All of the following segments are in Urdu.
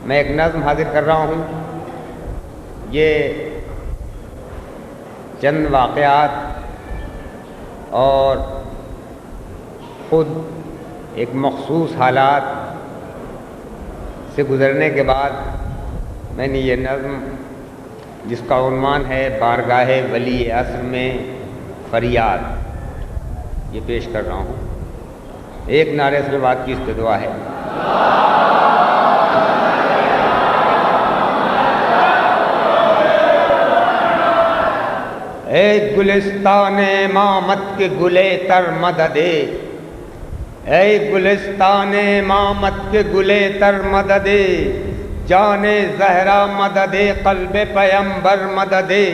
میں ایک نظم حاضر کر رہا ہوں. یہ چند واقعات اور خود ایک مخصوص حالات سے گزرنے کے بعد میں نے یہ نظم، جس کا عنوان ہے بارگاہ ولی عصر میں فریاد، یہ پیش کر رہا ہوں. ایک نعرے صلوات کی استدعا ہے. اے گلستان امامت کے گلے تر مددے، اے گلستان امامت کے گلے تر مددے، جان زہرا مددے قلب پیمبر مددے،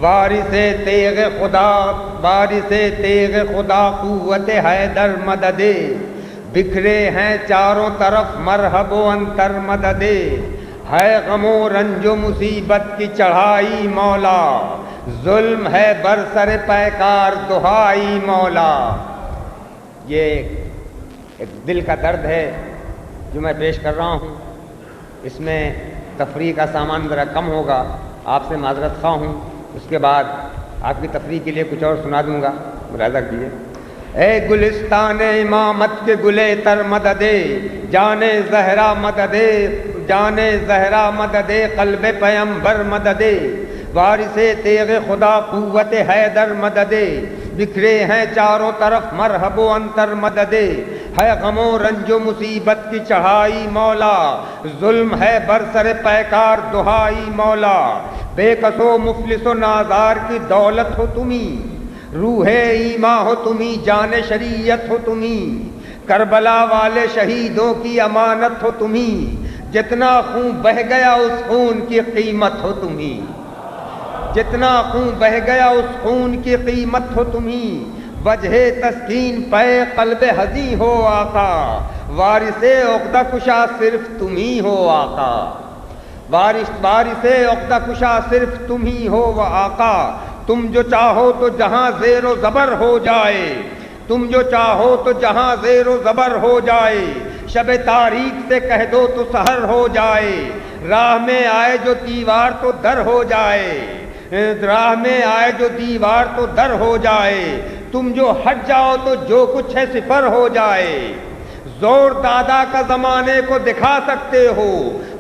وارث تیغ خدا، وارث تیغ خدا قوت حیدر مددے، بکھرے ہیں چاروں طرف مرحب و انتر مددے، ہے غم و رنج و مصیبت کی چڑھائی مولا، ظلم ہے برسر پیکار دہائی مولا. یہ ایک دل کا درد ہے جو میں پیش کر رہا ہوں. اس میں تفریح کا سامان ذرا کم ہوگا، آپ سے معذرت خواہ ہوں. اس کے بعد آپ کی تفریح کے لیے کچھ اور سنا دوں گا، ملاحظہ کیجیے. اے گلستان امامت کے گلے تر مددے، جان زہرا مددے، جان زہرا مددے قلب پیمبر مددے، وارث تیغ خدا قوت حیدر مددے، بکھرے ہیں چاروں طرف مرحب و انتر مددے، ہے غم و رنج و مصیبت کی چڑھائی مولا، ظلم ہے برسر پیکار دہائی مولا، بے کس و مفلس و نازار کی دولت ہو تمہیں، روح ایماں ہو تمہیں، جان شریعت ہو تمہیں، کربلا والے شہیدوں کی امانت ہو تمہیں، جتنا خون بہہ گیا اس خون کی قیمت ہو تمہیں، جتنا خون بہہ گیا اس خون کی قیمت ہو تمہیں، وجہ تسکین پے قلب حزیں ہو آقا، وارث عقدہ کشا صرف تم ہی ہو آقا، وارث عقدہ کشا صرف تم ہی ہو و آقا، تم جو چاہو تو جہاں زیر و زبر ہو جائے، تم جو چاہو تو جہاں زیر و زبر ہو جائے، شب تاریک سے کہہ دو تو سحر ہو جائے، راہ میں آئے جو دیوار تو در ہو جائے، راہ میں آئے جو دیوار تو در ہو جائے، تم جو ہٹ جاؤ تو جو کچھ ہے صفر ہو جائے، زور دادا کا زمانے کو دکھا سکتے ہو،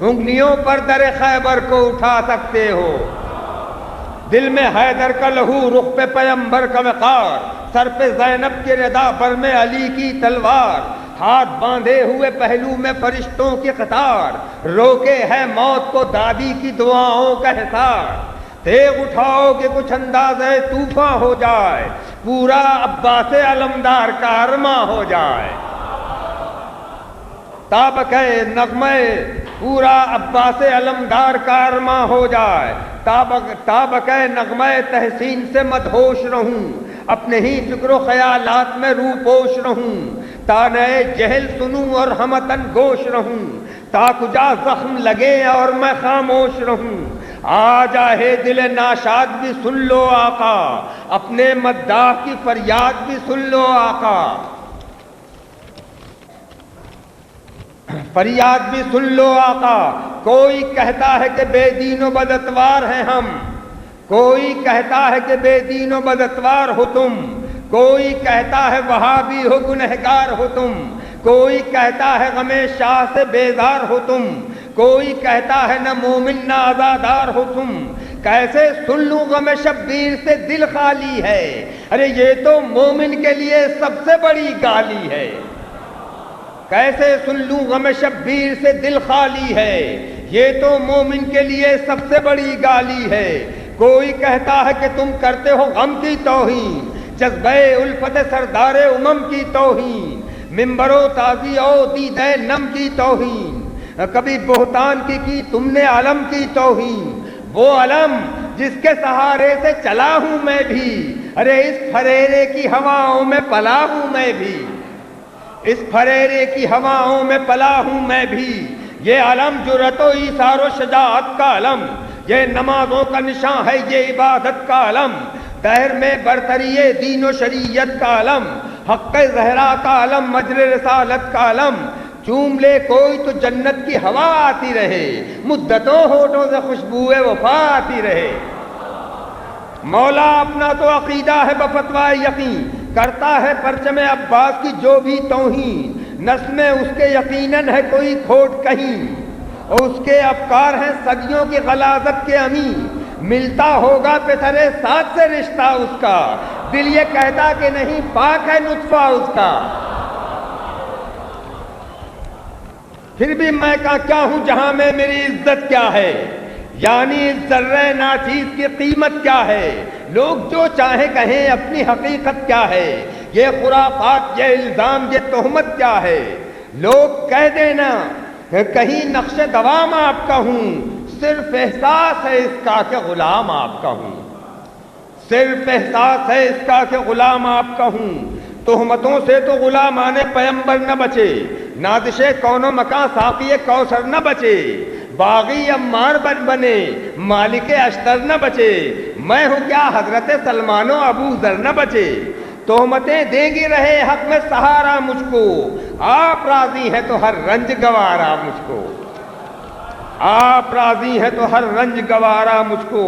انگلیوں پر در خیبر کو اٹھا سکتے ہو، دل میں حیدر کا لہو، رخ پہ پیمبر کا وقار، سر پہ زینب کی ردا، پر میں علی کی تلوار، ہاتھ باندھے ہوئے پہلو میں فرشتوں کی قطار، روکے ہے موت کو دادی کی دعاؤں کا حصار، تیغ اٹھاؤ کہ کچھ اندازے طوفاں ہو جائے، پورا عباس علمدار کا ارماں ہو جائے، تابکے نغمے پورا عباس علمدار کا ارماں ہو جائے، تابکے نغمے تحسین سے مدہوش رہوں، اپنے ہی فکر و خیالات میں رو پوش رہوں، تا نئے جہل سنوں اور ہمتن گوش رہوں، تا کجا زخم لگے اور میں خاموش رہوں، آ جاہے دل ناشاد بھی سن لو آقا، اپنے مداح کی فریاد بھی سن لو آقا، فریاد بھی سن لو آقا، کوئی کہتا ہے کہ بے دین و بداتوار ہیں ہم، کوئی کہتا ہے کہ بے دین و بداتوار ہو تم، کوئی کہتا ہے وہابی ہو گنہگار ہو تم، کوئی کہتا ہے غم شاہ سے بیزار ہو تم، کوئی کہتا ہے نہ مومن نہ عزادار ہو تم، کیسے سن لوں غم شبیر سے دل خالی ہے، ارے یہ تو مومن کے لیے سب سے بڑی گالی ہے، کیسے سن لوں غم شبیر سے دل خالی ہے، یہ تو مومن کے لیے سب سے بڑی گالی ہے، کوئی کہتا ہے کہ تم کرتے ہو غم کی توہین، جذبہ الفت سردار امم کی توہین، منبر و تازی او دیدہ نم کی توہین، کبھی بہتان کی تم نے علم کی توہین، وہ علم جس کے سہارے سے چلا ہوں میں بھی، ارے اس پھریرے کی ہواؤں میں پلا ہوں میں بھی، اس پھریرے کی ہواؤں میں پلا ہوں میں بھی، یہ علم جرأت و ایثار و شجاعت کا علم، یہ نمازوں کا نشان ہے، یہ عبادت کا علم، دہر میں برتری دین و شریعت کا علم، حق زہرا کا علم، مجر رسالت کا علم، چوم لے کوئی تو جنت کی ہوا آتی رہے، مدتوں ہونٹوں سے خوشبوئے وفا آتی رہے۔ مولا اپنا تو عقیدہ ہے بفتوائے یقین، کرتا ہے پرچم عباس کی جو بھی توہین، نسل میں اس کے یقیناً ہے کوئی کھوٹ کہیں، اور اس کے افکار ہیں صدیوں کی غلاظت کے امین، ملتا ہوگا پسرے ساتھ سے رشتہ اس کا، دل یہ کہتا کہ نہیں پاک ہے نطفہ اس کا۔ پھر بھی میں کیا ہوں جہاں میں میری عزت کیا ہے، یعنی اس ذرہ ناچیز کی قیمت کیا ہے، لوگ جو چاہیں کہیں اپنی حقیقت کیا ہے، یہ خرافات یہ الزام یہ تہمت کیا ہے، لوگ کہہ دینا کہیں نقش دوام آپ کا ہوں، صرف احساس ہے اس کا کہ غلام آپ کا ہوں، صرف احساس ہے اس کا کہ غلام آپ کا ہوں۔ تہمتوں سے تو غلامان پیمبر نہ بچے، نازش کون و مکان ساقی کوثر نہ بچے، باغی عمار بنے مالک اشتر نہ بچے، میں ہوں کیا حضرت سلمان و ابو ذر نہ بچے۔ تہمتیں دیں گی رہے حق میں سہارا مجھ کو، آپ راضی ہیں تو ہر رنج گوارا مجھ کو، آپ راضی ہیں تو ہر رنج گوارا مجھ کو۔